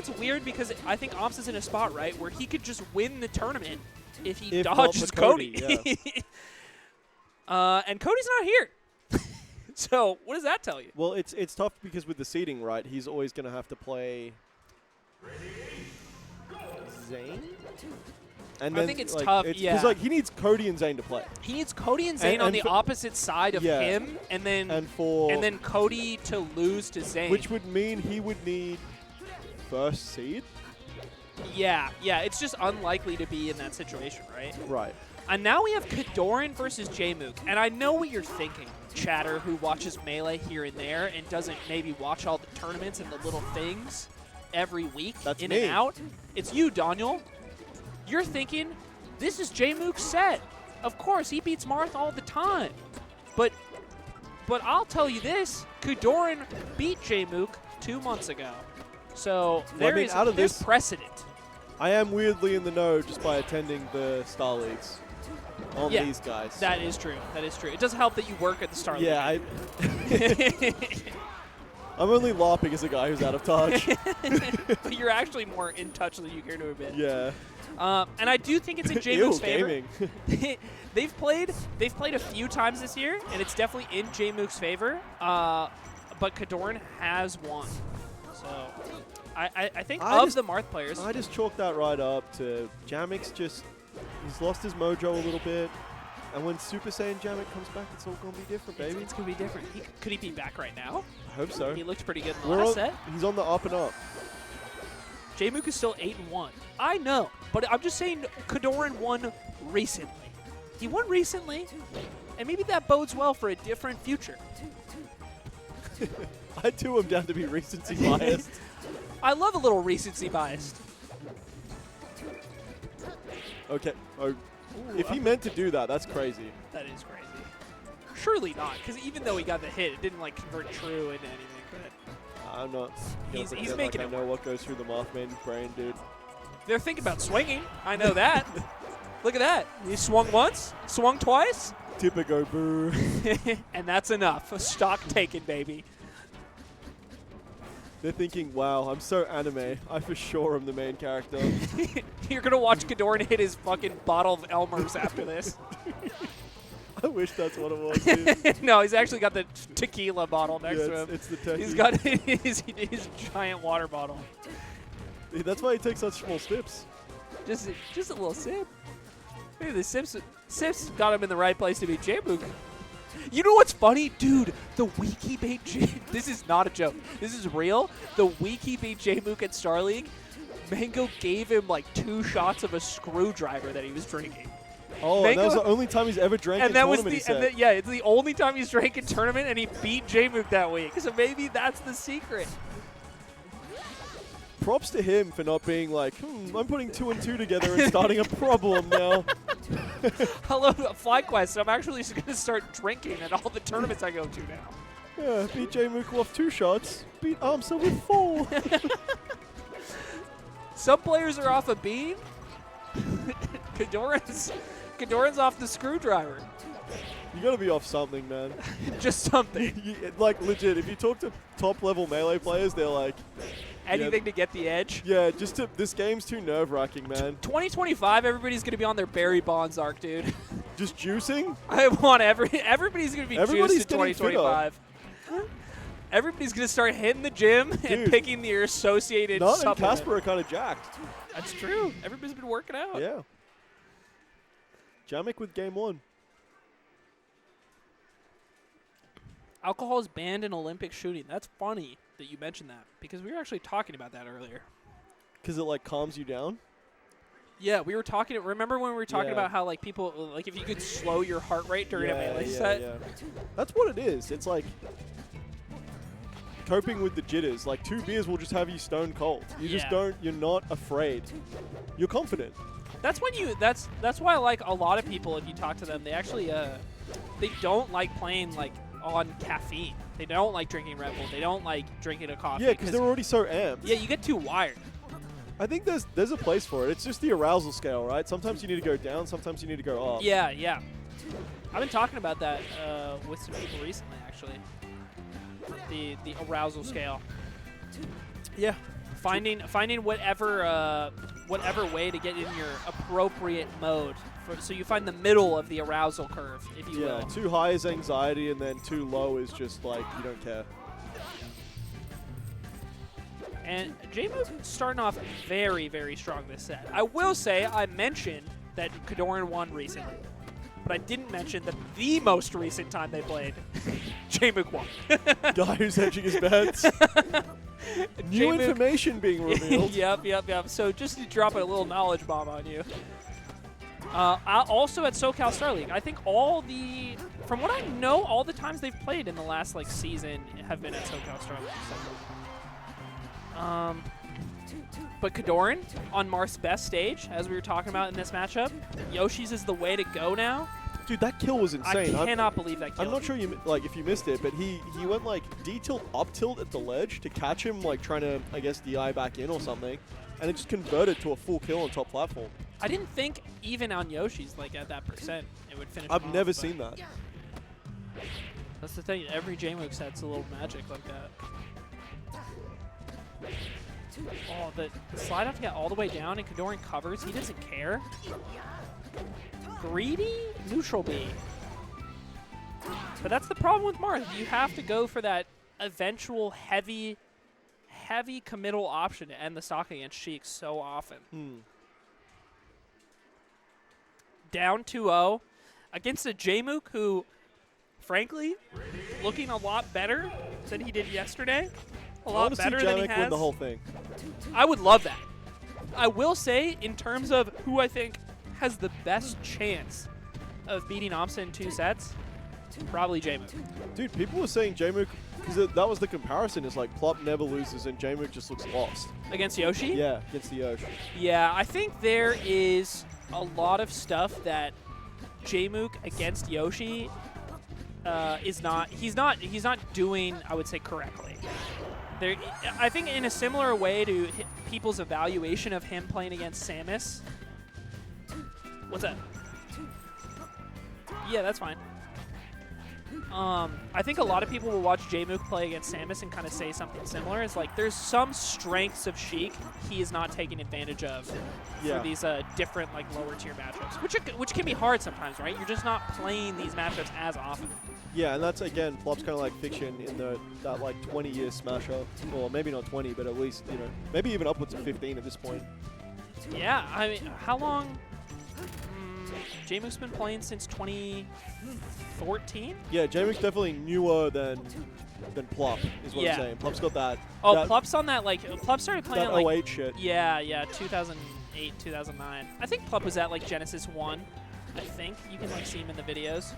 it's weird because I think Omps is in a spot, right, where he could just win the tournament if he If not dodges for Cody, and Cody's not here. So what does that tell you? Well, it's tough because with the seeding, right, he's always going to have to play Zane? And I think it's tough, Because like, he needs Cody and Zane to play. He needs Cody and Zane on the opposite side of him, and then Cody to lose to Zane. Which would mean he would need first seed? Yeah, it's just unlikely to be in that situation, right? Right. And now we have KoDoRiN versus Jmook. And I know what you're thinking, chatter who watches Melee here and there and doesn't maybe watch all the tournaments and the little things every week and out. It's you, Daniel. You're thinking, this is Jmook's set. Of course, he beats Marth all the time. But I'll tell you this, KoDoRiN beat Jmook 2 months ago. So there's precedent. I am weirdly in the know just by attending the Star Leagues on these guys. That is true. That is true. It does help that you work at the Star League. Yeah, I'm only laughing as a guy who's out of touch. But you're actually more in touch than you care to admit. Yeah. And I do think it's in Jmook's favor. Gaming. They've played a few times this year, and it's definitely in Jmook's favor. But KoDoRiN has won. So I think the Marth players. I just chalked that right up to Jmook's he's lost his mojo a little bit. And when Super Saiyan Jmook comes back, it's all going to be different, baby. It's going to be different. Could he be back right now? I hope so. He looked pretty good in the last set. He's on the up and up. Jmook is still 8-1. I know, but I'm just saying KoDoRiN won recently. He won recently, and maybe that bodes well for a different future. I too am down to be recency biased. I love a little recency biased. Okay. Oh, if he meant to do that, that's crazy. That is crazy. Surely not, because even though he got the hit, it didn't like convert true into anything. But I'm not. He's making it. I know what goes through the Mothman's brain, dude. They're thinking about swinging. I know that. Look at that. He swung once, swung twice. Typical boo. And that's enough. Stock taken, baby. They're thinking, wow, I'm so anime. I for sure am the main character. You're going to watch KoDoRiN hit his fucking bottle of Elmer's after this. I wish that's what it was, dude. No, he's actually got the tequila bottle next to him. It's the techie. He's got his giant water bottle. That's why he takes such small sips. Just a little sip. Maybe the sips got him in the right place to beat Jmook. You know what's funny? Dude, the week he beat this is not a joke. This is real. The week he beat Jmook at Star League, Mango gave him like 2 shots of a screwdriver that he was drinking. Oh, Mango, and that was the only time he's ever drank in tournament, it's the only time he's drank in tournament, and he beat Jmook that week. So maybe that's the secret. Props to him for not being like, I'm putting 2 and 2 together and starting a problem now. Hello, FlyQuest. I'm actually just going to start drinking at all the tournaments I go to now. Yeah, beat Jmook off 2 shots. Beat Armsa with 4. Some players are off a bean. KoDoRiN's off the screwdriver. You got to be off something, man. Just something. Like, legit, if you talk to top-level Melee players, they're like... Anything to get the edge? Yeah, this game's too nerve-wracking, man. 2025, everybody's going to be on their Barry Bonds arc, dude. Just juicing? I want everybody's going to be juiced in 2025. Everybody's going to start hitting the gym and picking their associated supplement. Not and Casper are kind of jacked. That's true. Everybody's been working out. Yeah. Jmook with game 1. Alcohol is banned in Olympic shooting. That's funny that you mentioned that, because we were actually talking about that earlier. Because it, like, calms you down? Yeah, we were talking. Remember when we were talking about how, like, people, like, if you could slow your heart rate during a Melee set? Yeah. That's what it is. It's like coping with the jitters. Like, 2 beers will just have you stone cold. You just don't, you're not afraid. You're confident. That's when that's why, like, a lot of people, if you talk to them, they actually, they don't like playing, like, on caffeine. They don't like drinking Red Bull. They don't like drinking a coffee. Yeah, because they're already so amped. Yeah, you get too wired. I think there's a place for it. It's just the arousal scale, right? Sometimes you need to go down. Sometimes you need to go up. Yeah. I've been talking about that with some people recently, actually. The arousal scale. Yeah. Finding whatever way to get in your appropriate mode. So you find the middle of the arousal curve, if you will. Yeah, too high is anxiety, and then too low is just like you don't care. And Jmook starting off very, very strong this set. I will say I mentioned that KoDoRiN won recently, but I didn't mention that the most recent time they played, Jmook won. Guy who's hedging his bets. New information being revealed. Yep. So just to drop a little knowledge bomb on you. Also at SoCal Star League, I think from what I know, all the times they've played in the last season have been at SoCal Star League. But KoDoRiN on Marth's best stage, as we were talking about in this matchup, Yoshi's is the way to go now. Dude, that kill was insane. I cannot believe that kill. I'm not sure if you missed it, but he went D tilt up tilt at the ledge to catch him trying to DI back in or something, and it just converted to a full kill on top platform. I didn't think even on Yoshi's at that percent it would finish. I've never seen that. That's the thing. Every Jmook set's a little magic like that. Oh, the slide have to get all the way down, and KoDoRiN covers. He doesn't care. Greedy? Neutral B. But that's the problem with Marth. You have to go for that eventual heavy committal option to end the stock against Sheik so often. Down 2-0 against a Jmook who, frankly, looking a lot better than he did yesterday. A lot better than he has. Win the whole thing. I would love that. I will say, in terms of who I think has the best chance of beating Amsa in 2 sets, probably Jmook. Dude, people were saying Jmook, because that was the comparison, is Plop never loses and Jmook just looks lost. Against Yoshi? Yeah, against the Yoshi. Yeah, I think there is a lot of stuff that Jmook against Yoshi he's not doing, I would say, correctly. I think in a similar way to people's evaluation of him playing against Samus. What's that? Yeah, that's fine. I think a lot of people will watch Jmook play against Samus and kind of say something similar. It's there's some strengths of Sheik he is not taking advantage of for these different lower tier matchups, which can be hard sometimes, right? You're just not playing these matchups as often. Yeah, and that's again, Plop's kind of like fiction in that 20-year smasher, or maybe not 20, but at least maybe even upwards of 15 at this point. Yeah, I mean, how long? Jmook's been playing since 2014. Yeah, Jmook's definitely newer than Plop, is what I'm saying. Plop's got that. Oh, Plop's on that Plop started playing that 08 shit. Yeah, 2008, 2009. I think Plop was at Genesis 1. I think you can see him in the videos.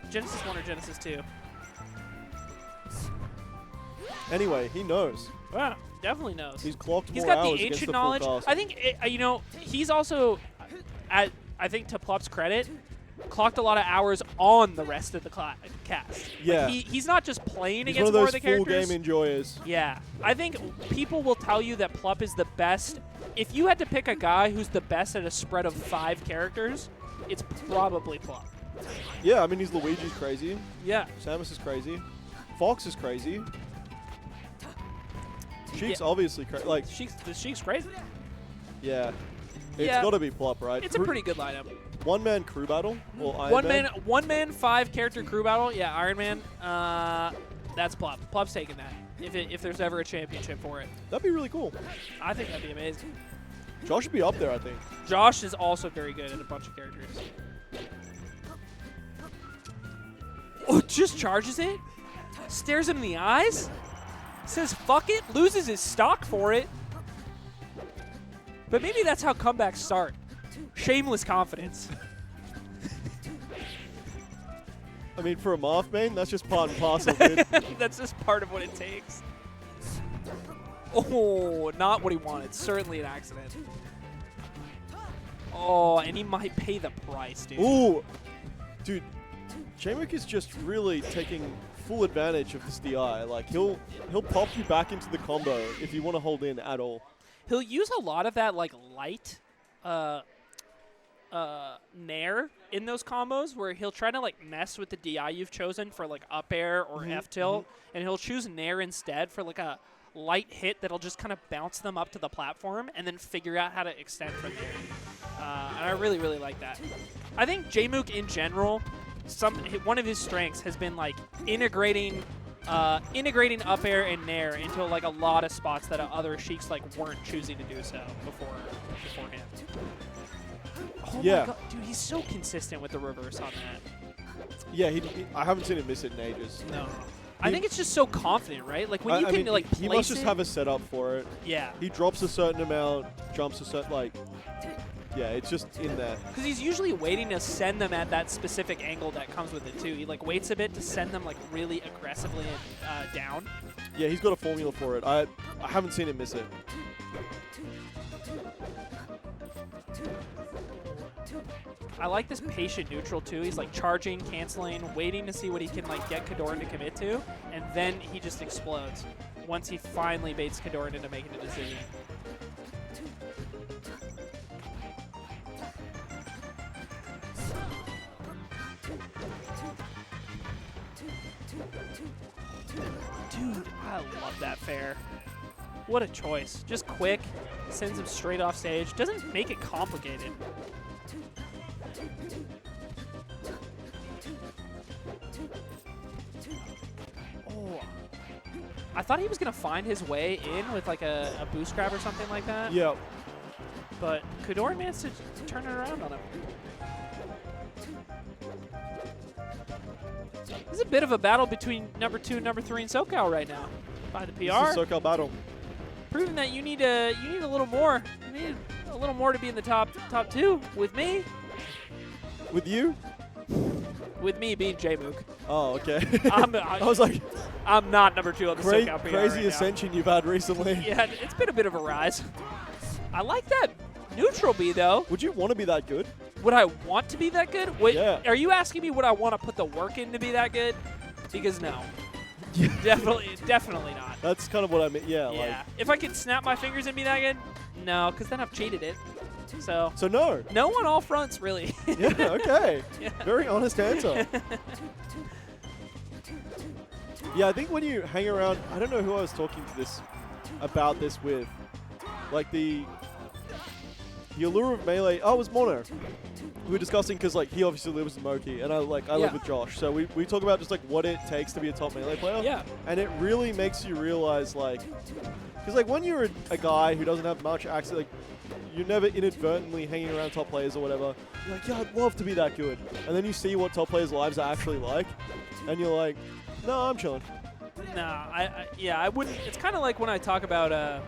Genesis 1 or Genesis 2. Anyway, he knows. Yeah, definitely knows. He's clocked more He's got hours the ancient against the knowledge. forecast. I think he's also, I think to Plop's credit, clocked a lot of hours on the rest of the cast. Yeah. He's not just playing he's against one more of of the those full characters. game enjoyers. Yeah. I think people will tell you that Plop is the best. If you had to pick a guy who's the best at a spread of 5 characters, it's probably Plop. Yeah, I mean, Luigi's crazy. Yeah. Samus is crazy. Fox is crazy. Sheik's obviously crazy. Sheik's crazy. Yeah. It's got to be Plop, right? It's a pretty good lineup. One-man crew battle? Well, Iron Man? One man, 5 character crew battle. Yeah, Iron Man. That's Plop. Plop's taking that. If there's ever a championship for it. That'd be really cool. I think that'd be amazing. Josh should be up there, I think. Josh is also very good at a bunch of characters. Oh, just charges it? Stares him in the eyes? Says fuck it? Loses his stock for it? But maybe that's how comebacks start. Shameless confidence. I mean, for a Marth main, that's just part and parcel, dude. That's just part of what it takes. Oh, not what he wanted. Certainly an accident. Oh, and he might pay the price, dude. Ooh. Dude, Jmook is just really taking full advantage of this DI. He'll pop you back into the combo if you want to hold in at all. He'll use a lot of that light nair in those combos where he'll try to mess with the DI you've chosen for up air or F tilt, and he'll choose nair instead for a light hit that'll just kind of bounce them up to the platform and then figure out how to extend from there. And I really, really like that. I think Jmook in general, one of his strengths has been like integrating up air and nair into like a lot of spots that other Sheiks like weren't choosing to do so beforehand. Oh yeah. my god, dude, he's so consistent with the reverse on that. Yeah, I haven't seen him miss it in ages. No. I think it's just so confident, right? Like when you can like place he must just have a setup for it. Yeah. He drops a certain amount, jumps a certain yeah, it's just in there. Because he's usually waiting to send them at that specific angle that comes with it too. He like waits a bit to send them like really aggressively down. Yeah, he's got a formula for it. I haven't seen him miss it. I like this patient neutral too. He's like charging, canceling, waiting to see what he can like get KoDoRiN to commit to, and then he just explodes once he finally baits KoDoRiN into making a decision. Dude, I love that fair. What a choice. Just quick, sends him straight off stage. Doesn't make it complicated. Oh. I thought he was going to find his way in with like a boost grab or something like that. Yeah. But KoDoRiN managed to turn it around on him. This is a bit of a battle between number 2 and number 3 in SoCal right now. By the PR. This is SoCal battle. Proving that you need a little more. You need a little more to be in the top 2 with me. With you? With me being Jmook. Oh, okay. I was like, I'm not number 2 on the SoCal PR crazy right ascension you've had recently. Yeah, it's been a bit of a rise. I like that neutral B though. Would you want to be that good? Would I want to be that good? Wait, yeah. Are you asking me would I want to put the work in to be that good? Because no. Definitely not. That's kind of what I mean. Yeah. Like, if I could snap my fingers and be that good, no, because then I've cheated it. So no. No on all fronts, really. Yeah, okay. Yeah. Very honest answer. Yeah, I think when you hang around, I don't know who I was talking to about this with. Like the allure of Melee, it was Mono. We were discussing because like he obviously lives in Moki and I live with Josh. So we talk about just like what it takes to be a top Melee player. Yeah. And it really makes you realize like, because like when you're a guy who doesn't have much access, like you're never inadvertently hanging around top players or whatever. You're like, yeah, I'd love to be that good. And then you see what top players' lives are actually like, and you're like, no, I'm chilling. Nah, I wouldn't. It's kind of like when I talk about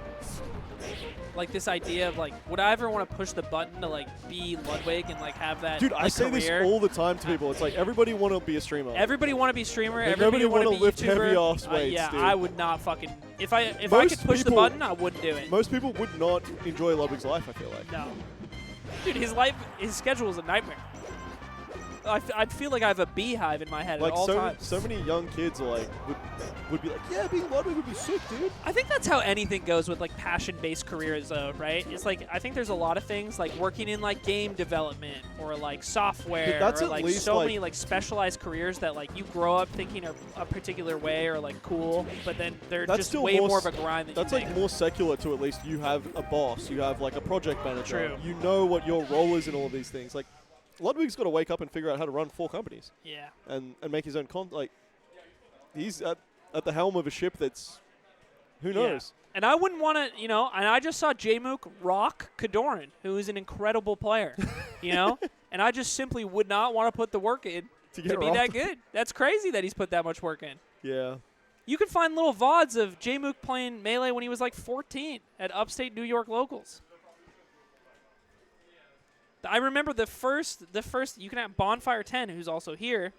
like this idea of like, would I ever want to push the button to like be Ludwig and like have that? Dude, I say career? this all the time to people. It's like everybody want to be a streamer. Everybody want to be streamer. Like everybody want to lift YouTuber. heavy ass weights. Yeah, dude. I would not fucking. If I could push the button, I wouldn't do it. Most people would not enjoy Ludwig's life. I feel like. No, dude, his schedule is a nightmare. I'd feel like I have a beehive in my head like at all times. So many young kids are like would be like, yeah, being Ludwig would be sick, dude. I think that's how anything goes with like passion-based careers, though, right? It's like I think there's a lot of things like working in like game development or like software or like so many like specialized careers that like you grow up thinking are a particular way or like cool, but then they're just way more of a grind. That's like more secular to at least you have a boss, you have like a project manager. True. You know what your role is in all of these things. Like Ludwig's got to wake up and figure out how to run 4 companies. Yeah. And make his own like he's at the helm of a ship that's who knows. Yeah. And I wouldn't want to, and I just saw Jmook rock KoDoRiN, who is an incredible player, and I just simply would not want to put the work in to be that good. That's crazy that he's put that much work in. Yeah. You can find little VODs of Jmook playing Melee when he was like 14 at upstate New York locals. I remember the first you can have Bonfire 10, who's also here.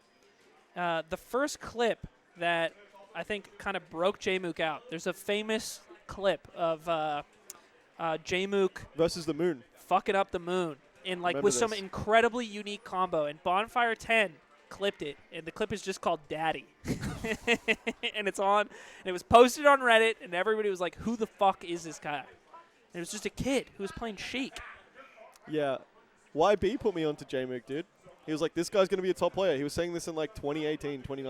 The first clip that I think kind of broke Jmook out. There's a famous clip of Jmook versus the moon, fucking up the moon, and like with some incredibly unique combo. And Bonfire 10 clipped it, and the clip is just called Daddy, and it's on. And it was posted on Reddit, and everybody was like, "Who the fuck is this guy?" And it was just a kid who was playing Sheik. Yeah. YB put me onto Jmook, dude. He was like, this guy's going to be a top player. He was saying this in like 2018, 2019.